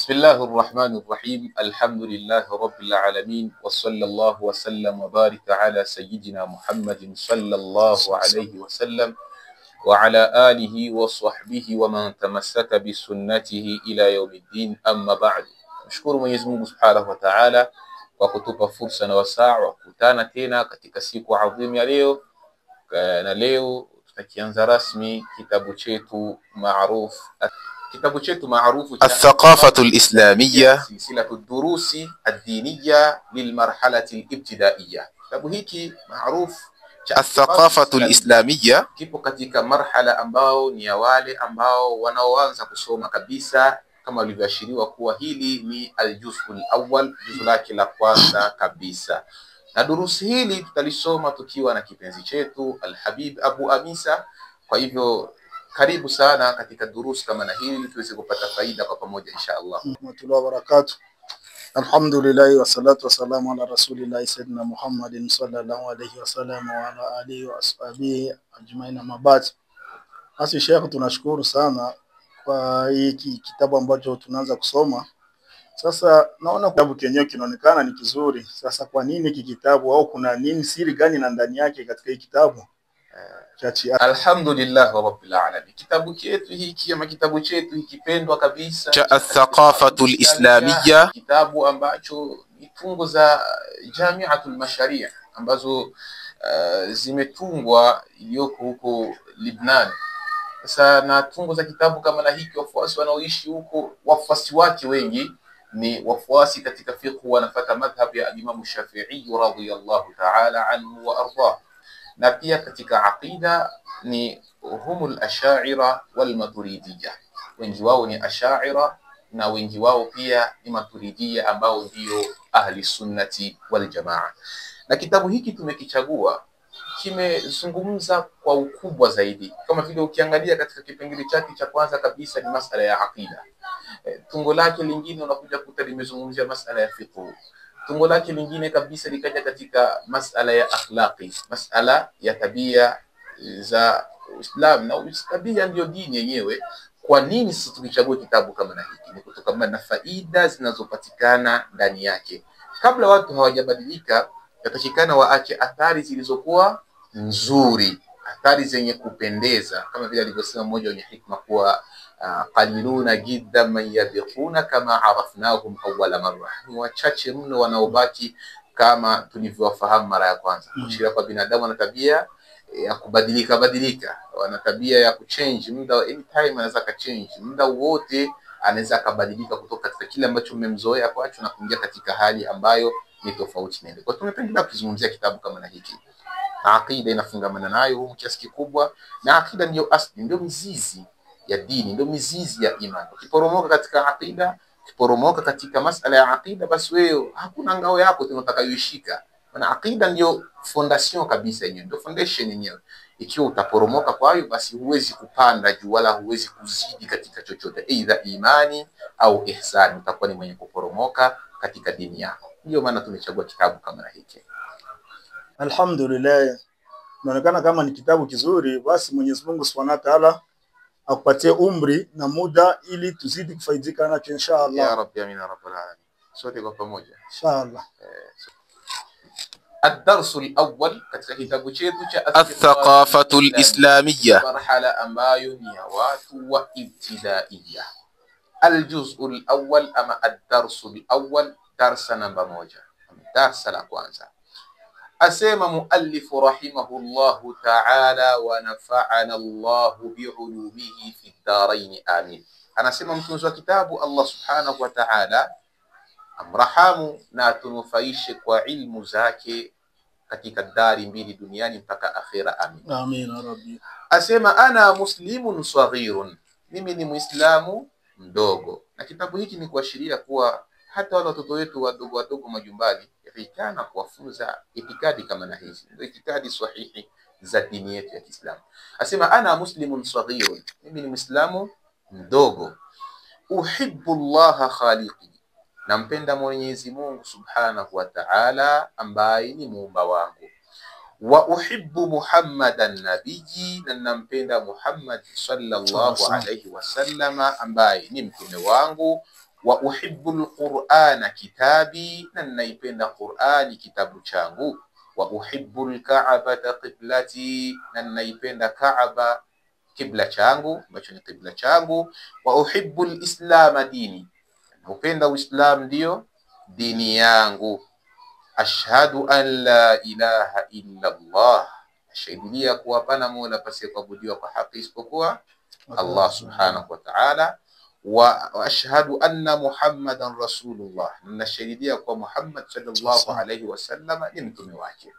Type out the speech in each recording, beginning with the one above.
بسم الله الرحمن الرحيم. الحمد لله رب العالمين، وصلى الله وسلم وبارك على سيدنا محمد صلى الله عليه وسلم وعلى آله وصحبه ومن تمسك بسنته إلى يوم الدين. أما بعد، نشكر Mwenyezi Mungu Subhanahu wa Ta'ala kwa kutupa fursa na wasaa wa kukutana tena katika siku adhimu ya leo. Na leo tutakianza rasmi kitabu chetu maarufu الثقافة الإسلامية سلسلة الدروس الدينية للمرحلة الابتدائية. Kitabu hiki maarufu cha الثقافة الإسلامية kipo katika marhala ambao ni ya wale ambao wanaoanza kusoma kabisa, kama ilivyoashiriwa kuwa hili ni al-juz'ul awwal, juzu lake la kwanza kabisa. Na durusi hili tutalisoma tukiwa na kipenzi chetu Al-Habib Abu Amisa. Kwa hivyo karibu sana katika durusi kama na hili tuweze kupata faida kwa pamoja inshallah. Wa barakatuh. Alhamdulillah wa salatu wa salamu ala rasulillah sayyidina Muhammadin sallallahu alayhi wa sallam wa ala alihi wa ashabihi ajmaina mabad. Basi Sheikh, tunashukuru sana kwa hiki kitabu ambacho tunaanza kusoma. Sasa naona kitabu kenyewe kinaonekana ni kizuri. Sasa kwa nini hiki kitabu, au kuna nini, siri gani na ndani yake katika hiki kitabu? Alhamdulillah rabbil alamin. Kitabu chetu hiki ama kitabu chetu hiki pendwa kabisa cha Athaqafatul Islamiyya, kitabu ambacho ni tungo za Jamiatul Masharia ambazo zimetungwa iliyoko huko Lebanon. Sasa na tungo za kitabu kama na hiki, wafuasi wanaoishi huko, wafuasi wake wengi ni wafuasi katika fiqh, wanafata madhhab ya Imam Shafi'i radhiyallahu ta'ala anhu wa arda. Na pia katika aqida ni humul ash'ira wal maturidiyya, wengi wao ni ash'ira na wengi wao pia ni maturidiyya ambao ndio ahli sunnati wal jamaa. Na kitabu hiki tumekichagua, kimezungumza kwa ukubwa zaidi, kama vile ukiangalia katika kipengele chake cha kwanza kabisa ni masala ya aqida. Tungo lake lingine unakuja kuta limezungumzia masala ya fiqh. Tungo lake lingine kabisa likaja katika masala ya akhlaqi, masala ya tabia za Uislamu, na tabia ndio dini yenyewe. Kwa nini sisi tukichagua kitabu kama na hiki? Ni kutokana na faida zinazopatikana ndani yake. Kabla watu hawajabadilika, yatakikana waache athari zilizokuwa nzuri, athari zenye kupendeza, kama vile alivyosema mmoja wenye hikma kuwa qaliluna jiddan man yadhiquna kama arafnahum awwala marra, ni wachache mno wanaobaki kama tulivyowafahamu mara ya kwanza. Kushira kwa binadamu ana tabia ya kubadilika, wana tabia ya kuchange muda, anytime anaweza ka change muda wote, anaweza kabadilika kutoka katika kile ambacho mmemzoea kwacho na kuingia katika hali ambayo ni tofauti na ile. Kwa tumependa kuzungumzia kitabu kama na hiki. Aqida inafungamana nayo kiasi kikubwa, na aqida ndio asli, ndio mizizi ya dini, ndio mizizi ya imani. Ukiporomoka katika aqida, ukiporomoka katika masala ya aqida, basi wewe hakuna ngao yako tunatakayoishika. Maana aqida ndio foundation kabisa yenyewe, ndio foundation yenyewe. Ikiwa utaporomoka kwayo, basi huwezi kupanda juu wala huwezi kuzidi katika chochote, aidha imani au ihsan, utakuwa ni mwenye kuporomoka katika dini yako. Ndio maana tumechagua kitabu kama hiki. Alhamdulillah, inaonekana kama ni kitabu kizuri. Basi Mwenyezi Mungu Subhanahu wa Ta'ala akupatie umri na muda ili tuzidi kufaidika nacho inshallah. Ya Rabbi, amin ya rabbal alamin. Sote kwa pamoja inshallah. الدرس الأول katika kitabu chetu cha Athaqafatul Islamiyya, marhala ambayo ni ya watu wa ibtidaiyya. Al-juz'ul awwal ama ad-darsul awwal, darsa namba 1, darsa la kwanza. Asema muallifu rahimahullahu ta'ala wa nafa'ana Allahu bi'ulumihi fi ad-darain amin. Anasema mtunzi wa kitabu, Allah subhanahu wa ta'ala amrahamu na tunufaishe kwa ilmu zake katika dari mbili, duniani mpaka akhira, amin. Amin ya Rabbi. Asema ana muslimun saghirun, mimi ni muislamu mdogo. Na kitabu hiki ni kuashiria kuwa hata wale watoto wetu wadogo wadogo majumbani yafikana kuwafunza itikadi kama na hizi, ndio itikadi sahihi za dini yetu ya Kiislamu. Asema ana muslimun saghirun, mimi ni muislamu mdogo. Uhibbu Allah khaliqi, nampenda Mwenyezi Mungu Subhanahu wa Ta'ala ambaye ni muumba wangu. Wa uhibbu Muhammadan nabiyyi, na nampenda Muhammad sallallahu alayhi wasallama ambaye ni mtume wangu. wa uhibbul Qur'ana kitabi, na ninaipenda Qur'ani kitabu changu. Wa uhibbul Ka'bata qiblati, na ninaipenda Kaaba kibla changu ambacho ni kibla changu. Wa uhibbul Islama dini, napenda Uislamu ndio dini yangu. Ashhadu an la ilaha illa Allah, shahidia kuwa hapana mola pasiye kuabudiwa kwa haki isipokuwa Allah subhanahu wa ta'ala. Wa ashhadu anna Muhammadan rasulullah, nashahidia kuwa Muhammad sallallahu alayhi wasallam ni mtume wake.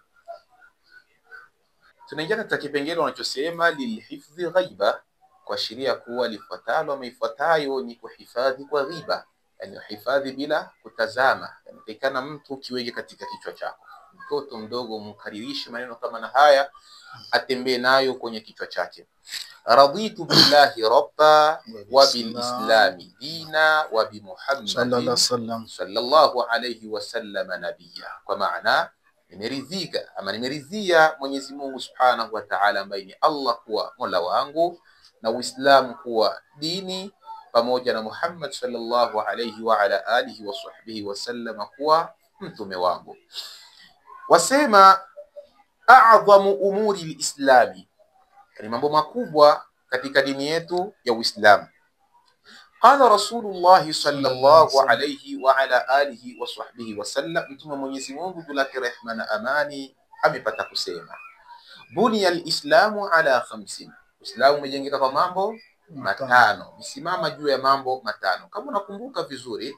Tunaingia katika kipengele wanachosema lilhifdhi ghaiba, kwa sheria kuwa lifuatalo ama ifuatayo ni kuhifadhi kwa ghiba, yani hifadhi bila kutazama. Inatakikana mtu kiweke katika kichwa chako. Mtoto mdogo mkaririshe maneno kama na haya, atembee nayo kwenye kichwa chake. Raditu billahi rabba wa bil islami dina wa bi Muhammadin sallallahu alayhi wasallam nabiyya, kwa maana nimeridhika ama nimeridhia Mwenyezi Mungu subhanahu wa ta'ala ambaye ni Allah kuwa mola wangu, na Uislamu kuwa dini, pamoja na Muhammad sallallahu alayhi wa ala alihi wa sahbihi wasallam kuwa mtume wangu. Wasema a'zamu umuri al-islami, ni mambo makubwa katika dini yetu ya Uislamu. Qala Rasulullah sallallahu alayhi wa ala alihi wa sahbihi wasallam, mtume Mwenyezi Mungu tulake rehma na amani amepata kusema, buniya al-islamu ala khamsin, Uislamu umejengeka kwa mambo matano, misimama juu ya mambo matano. Kama unakumbuka vizuri,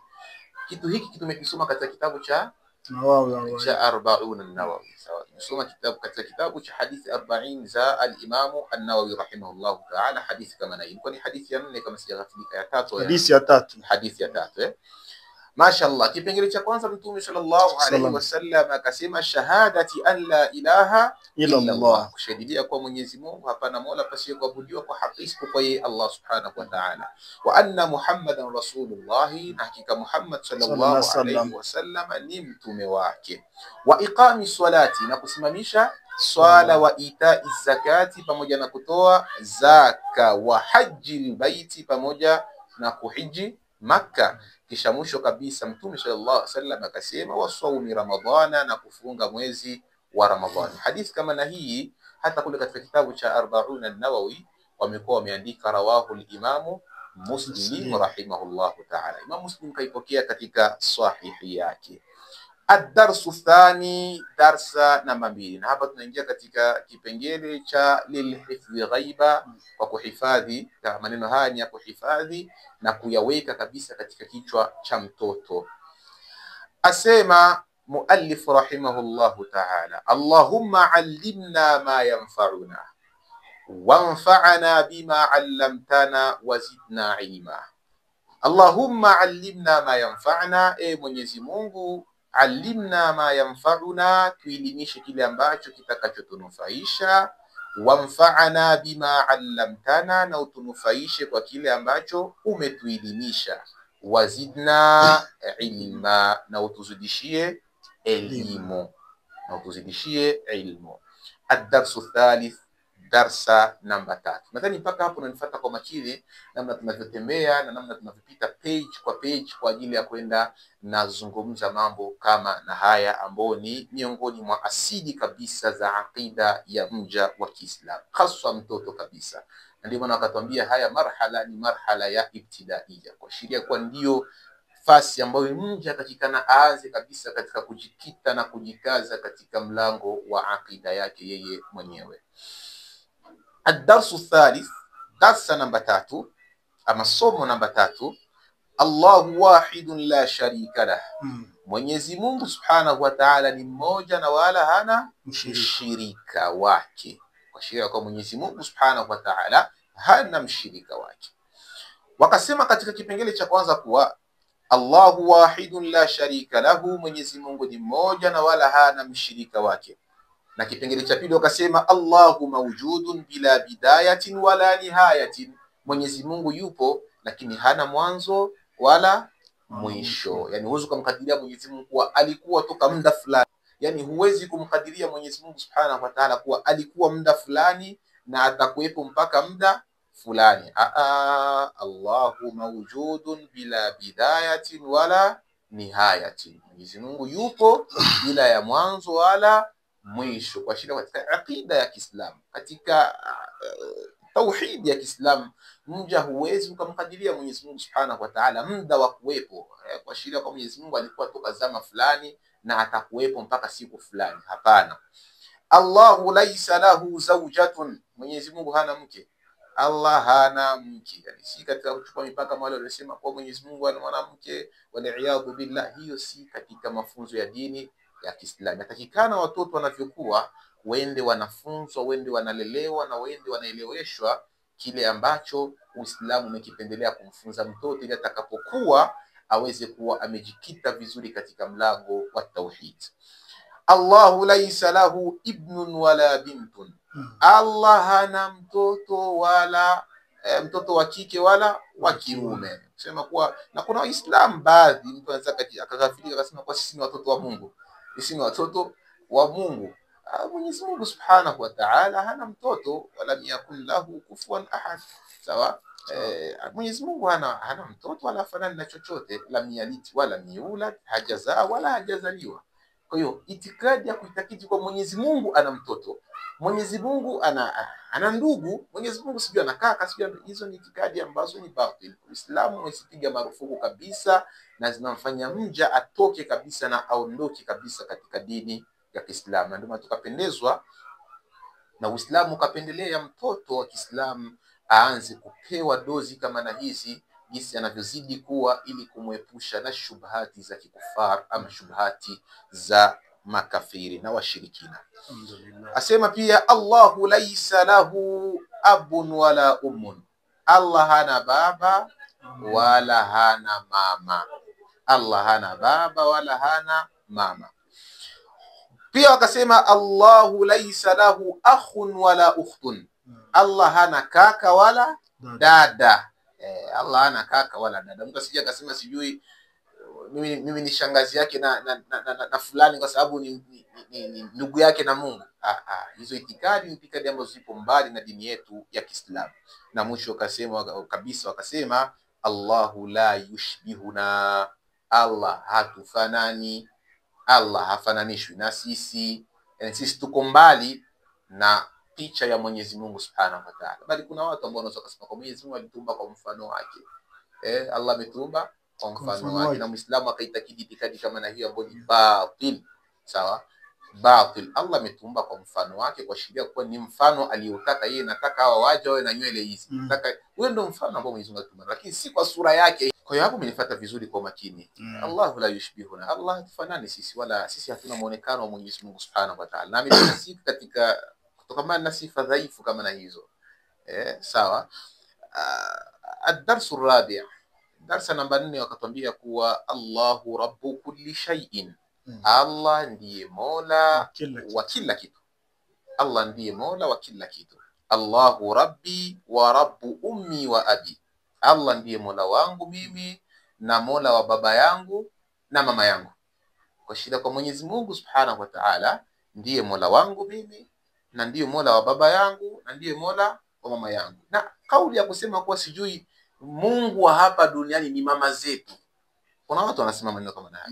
kitu hiki tumekisoma katika kitabu cha Nawawi cha 40 an-Nawawi. Sawa, tumesoma kitabu katika kitabu cha hadithi 40 za al-Imam an-Nawawi rahimahullah ta'ala, hadithi kama na ilikuwa ni hadithi ya 4 kama sijaghafilika, ya 3, hadithi ya 3. Mashaallah, kipengele cha kwanza Mtume sallallahu alayhi wasallam akasema shahadati an la ilaha illa Allah, kushahidia kwa Mwenyezi Mungu hapana mola pasiye kuabudiwa kwa haki isipokuwa yeye Allah subhanahu wa ta'ala, wa anna Muhammadan rasulullah, na hakika Muhammad sallallahu alayhi wasallam ni mtume wake, wa iqami salati, na kusimamisha swala, wa itai zakati, pamoja na kutoa zaka, wa hajjil baiti, pamoja na kuhiji Makka. Kisha mwisho kabisa Mtume sallallahu alaihi wasallam akasema wasawmi ramadhana, na kufunga mwezi wa Ramadhani. Hadithi kama na hii hata kule katika kitabu cha 40 an-Nawawi wamekuwa wameandika rawahu al-Imam Muslim rahimahullah ta'ala. Imam Muslim kaipokea katika sahihi yake. Ad-darsu thani, darsa namba 2, na hapa tunaingia katika kipengele cha lilhifdhi ghaiba, kwa kuhifadhi. Maneno haya ni ya kuhifadhi na kuyaweka kabisa katika kichwa cha mtoto. Asema muallif rahimahullahu ta'ala, Allahumma allimna ma yanfa'una wanfa'na bima 'allamtana wazidna ilma. Allahumma allimna ma yanfa'una, e Mwenyezi Mungu, allimna ma yanfa'una, tuelimishe kile ambacho kitakachotunufaisha, wanfa'ana bima 'allamtana, na utunufaishe kwa kile ambacho umetuelimisha, wazidna ilma, na utuzidishie elimu, Ad-darsu thalith, darsa namba 3. Nadhani mpaka hapo unanifuata kwa makini, namna tunavyotembea na namna tunavyopita page kwa page kwa ajili ya kwenda nazungumza mambo kama na haya, ambao ni miongoni mwa asili kabisa za aqida ya mja wa Kiislamu, hasa mtoto kabisa. Ndio maana akatwambia haya marhala ni marhala ya ibtidaiya, kwa sheria kwa ndio fasi ambayo mja atakikana aanze kabisa katika kujikita na kujikaza katika mlango wa aqida yake yeye mwenyewe. Ad-darsu thalith, darsa namba 3 ama somo namba 3, Allahu wahidun la sharika lah, Mwenyezi Mungu subhanahu wa ta'ala ni mmoja na wala hana mshirika wake. Kwa sheria kwa Mwenyezi Mungu subhanahu wa ta'ala hana mshirika wake. Wakasema katika kipengele cha kwanza kuwa Allahu wahidun la sharika lahu, Mwenyezi Mungu ni mmoja na wala hana mshirika wake. Na kipengele cha pili wakasema Allahu mawjudun bila bidayatin wala nihayatin, Mwenyezi Mungu yupo lakini hana mwanzo wala mwisho. Yani huwezi kumkadiria Mwenyezi Mungu kuwa alikuwa toka muda fulani, yani huwezi kumkadiria Mwenyezi Mungu subhanahu wa ta'ala kuwa alikuwa muda fulani na atakuwepo mpaka muda fulani. Allahu mawjudun bila bidayatin wala nihayatin, Mwenyezi Mungu yupo bila ya mwanzo wala mwisho. Kwa shida katika aqida ya Kiislamu, katika tauhid ya Kiislamu, mja huwezi ukamkadiria Mwenyezi Mungu Subhanahu wa Ta'ala muda wa kuwepo, kwa shida kwa Mwenyezi Mungu alikuwa toka zama fulani na atakuwepo mpaka siku fulani. Hapana. Allahu laysa lahu zawjatun, Mwenyezi Mungu hana mke. Allah hana mke. Yani si katika kuchukua mipaka wale walisema kwa Mwenyezi Mungu ana mwanamke, wali'iyadhu billah. Hiyo si katika mafunzo ya dini ya Kiislamu. Natakikana watoto wanavyokuwa wende wanafunzwa, wende wanalelewa na wende wanaeleweshwa kile ambacho Uislamu umekipendelea kumfunza mtoto, ili atakapokuwa aweze kuwa amejikita vizuri katika mlango wa tauhid. Allahu laysa lahu ibnun wala bintun, Allah hana mtoto wala mtoto wa kike wala wa kiume. Sema kuwa na kuna Waislamu baadhi mtu anaweza akakafirika akasema kwa sisi ni watoto wa Mungu. Sisi ni watoto wa Mungu. Mwenyezi Mungu Subhanahu wa Ta'ala hana mtoto, wala yakun lahu kufuwan ahad. Sawa? Mwenyezi Mungu hana mtoto wala fanani na chochote, lam yalid wala miulad, hajazaa wala hajazaliwa. Kwa hiyo itikadi ya kuitakidi kwa Mwenyezi Mungu ana mtoto, Mwenyezi Mungu ana ndugu, Mwenyezi Mungu sijui ana kaka, sijui, hizo ni itikadi ambazo ni batil. Uislamu umezipiga marufuku kabisa na zinamfanya mja atoke kabisa na aondoke kabisa katika dini ya Kiislamu. Ndio maana tukapendezwa na Uislamu ukapendelea mtoto wa Kiislamu aanze kupewa dozi kama na hizi jinsi anavyozidi kuwa, ili kumwepusha na shubhati za kikufar ama shubhati za makafiri na washirikina. Asema pia Allahu laysa lahu abun wala ummun, Allah hana baba wala hana mama. Allah hana baba wala hana mama. Pia wakasema Allahu laysa lahu akhun wala ukhtun, Allah hana kaka wala dada. Allah hana kaka wala dada. Mtu asije akasema sijui mimi ni shangazi yake na fulani kwa sababu ni ndugu yake na Mungu. Hizo itikadi ni itikadi ambazo zipo mbali na dini yetu ya Kiislamu. Na mwisho wakasema kabisa, wakasema Allahu la yushbihuna, Allah hatufanani, Allah hafananishwi na sisi. Yani sisi tuko mbali na picha ya Mwenyezi Mungu Subhanahu wa Ta'ala. Bali kuna watu ambao wanaweza kusema kwa Mwenyezi Mungu alitumba kwa mfano wake. Allah ametumba kwa mfano wake, na Muislamu akaitakidi itikadi kama na hiyo ambayo ni batil. Sawa? Batil. Allah ametumba kwa mfano wake, kwa sheria kuwa ni mfano aliyotaka yeye. Nataka hawa waje wawe na nywele hizi. Nataka wewe, ndio mfano ambao Mwenyezi Mungu ametumba, lakini si kwa sura yake. Kwa hiyo hapo mnifuata vizuri kwa makini. Allahu la yushbihuna, Allah hatufanani sisi, wala sisi hatuna muonekano wa Mwenyezi Mungu Subhanahu wa Ta'ala. Na ametusika katika kutokana na sifa dhaifu kama na hizo. Sawa? Ad-darsu ar-rabi', darsa namba 4, wakatuambia kuwa Allahu rabbu kulli shay'in, Allah ndiye mola wa kila kitu. Allah ndiye mola wa kila kitu. Allahu rabbi wa rabbu ummi wa abi, Allah ndiye mola wangu mimi na mola wa baba yangu na mama yangu. Kwa shida kwa Mwenyezi Mungu Subhanahu wa Ta'ala ndiye mola wangu mimi na ndiye mola wa baba yangu na ndiye mola wa mama yangu. Na kauli ya kusema kuwa sijui Mungu wa hapa duniani ni mama zetu, kuna watu wanasema maneno kama haya,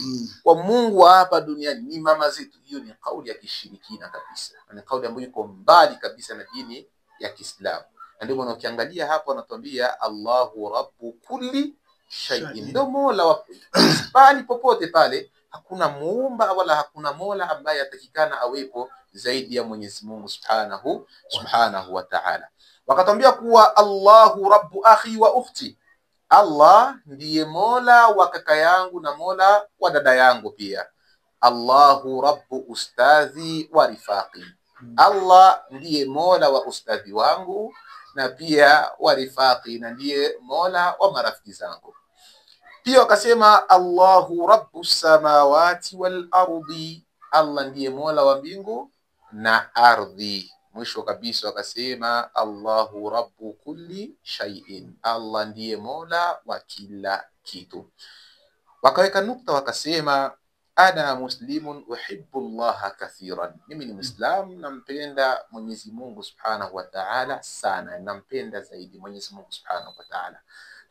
kwa Mungu wa hapa duniani ni mama zetu, hiyo ni kauli ya kishirikina kabisa. Ni kauli ambayo iko mbali kabisa na dini ya Kiislamu. Ndio maana ukiangalia hapo anatuambia Allahu rabbu kulli shay'in, ndio mola wa bali popote pale hakuna muumba wala hakuna mola ambaye atakikana awepo zaidi ya Mwenyezi Mungu Subhanahu wa Ta'ala. Wakatambia kuwa Allahu rabbu akhi wa ukhti, Allah ndiye mola wa kaka yangu na mola wa dada yangu pia. Allahu rabbu ustadhi wa rifaqi, Allah ndiye mola wa ustadhi wangu na pia wa rifaqi, na ndiye mola wa marafiki zangu. Pia wakasema Allahu rabbu samawati wal ardi, Allah ndiye mola wa mbingu na ardhi. Mwisho kabisa wakasema Allahu rabbu kulli shay'in, Allah ndiye mola wa kila kitu. Wakaweka nukta wakasema ana muslimun uhibbu Allah kathiran, mimi ni Muislam nampenda Mwenyezi Mungu Subhanahu wa Ta'ala sana, nampenda zaidi Mwenyezi Mungu Subhanahu wa Ta'ala.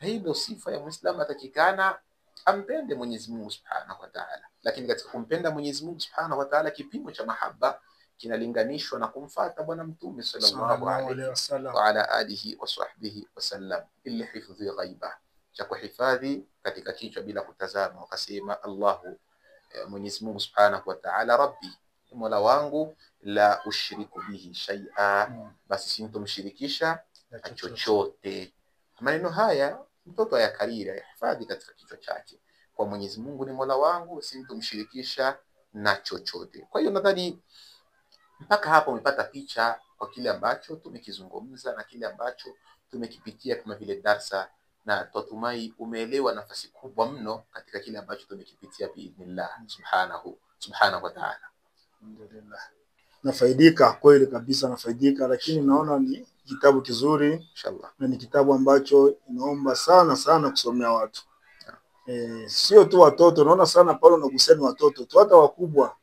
Hii ndio sifa ya Muislam, atakikana ampende Mwenyezi Mungu Subhanahu wa Ta'ala. Lakini katika kumpenda Mwenyezi Mungu Subhanahu wa Ta'ala, kipimo cha mahaba kinalinganishwa na kumfuata bwana Mtume sallallahu alaihi wa ala alihi wa sahbihi wasallam. Ili hifdhi ghaiba, cha kuhifadhi katika kichwa bila kutazama. Wakasema Allahu, Mwenyezi Mungu Subhanahu wa Ta'ala, Rabbi, Mola wangu, la ushiriku bihi shay'a, basi sintomshirikisha na chochote. Maneno haya mtoto ayakariri, ayahifadhi katika kichwa chake, kwa Mwenyezi Mungu ni Mola wangu, sintomshirikisha na chochote. Kwa hiyo nadhani mpaka hapo umepata picha kwa kile ambacho tumekizungumza na kile ambacho tumekipitia kama vile darsa, na tutumai umeelewa nafasi kubwa mno katika kile ambacho tumekipitia biidhnillah subhanahu wa ta'ala. Alhamdulillah. Nafaidika kweli kabisa, nafaidika, lakini naona ni kitabu kizuri inshallah, na ni kitabu ambacho inaomba sana kusomea watu. Sio tu watoto, naona sana pale unakusema watoto tu, hata wakubwa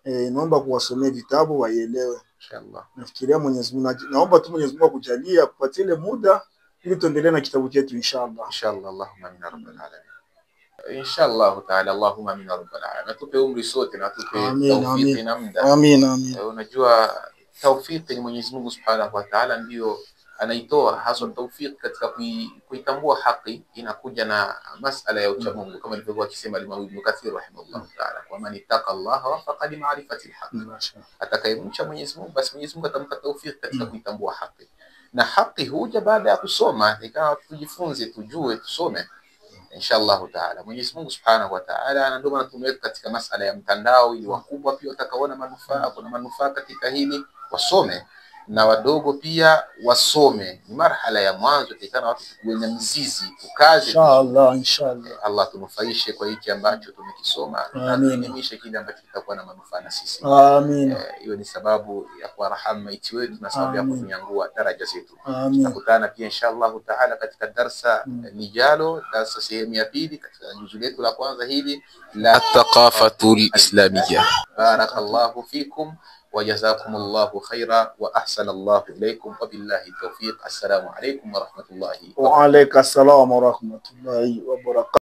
naomba kuwasomea vitabu waelewe inshallah. Nafikiria Mwenyezi Mungu, naomba tu Mwenyezi Mungu akujalie kupatia ile muda ili tuendelee na kitabu chetu inshallah. Allahumma amin ya rabbal alamin. Inshallah ta'ala, Allahumma amin ya rabbal alamin. Tupe umri sote na tupe tawfiki na muda. Amin. Unajua tawfiki ni Mwenyezi Mungu Subhanahu wa Ta'ala ndio anaitoa, hasa tawfiki katika kuitambua haki inakuja na masala ya ucha Mungu, kama alivyokuwa akisema Imam Ibn Kathir rahimahullah ta'ala, wa man ittaqa Allah wafaqa li ma'rifati al-haq, atakayemcha Mwenyezi Mungu basi Mwenyezi Mungu atampa tawfiki katika kuitambua haki. Na haki huja baada ya kusoma, ikawa tujifunze, tujue, tusome inshallah ta'ala. Mwenyezi Mungu Subhanahu wa Ta'ala ndio maana tumeweka katika masala ya mtandao, ili wakubwa pia watakaona manufaa, kuna manufaa katika hili, wasome, na wadogo pia wasome. Ni marhala ya mwanzo, tikana watu wenye mzizi ukazi inshallah. Allah tunufaishe kwa hiki ambacho tumekisoma, na tuelimishe kile ambacho kitakuwa na manufaa na sisi. Amin. Hiyo ni sababu ya kuwarhamu maiti wetu na sababu ya kunyangua daraja zetu. Amin. Tutakutana pia inshallah ta'ala katika darsa lijalo, darsa sehemu ya pili katika juzu letu la kwanza hili la Athaqafatul Islamiyya. Barakallahu fikum وجزاكم الله خيرا وأحسن الله إليكم وبالله التوفيق. السلام عليكم ورحمة الله وعليك السلام ورحمة الله وبركاته.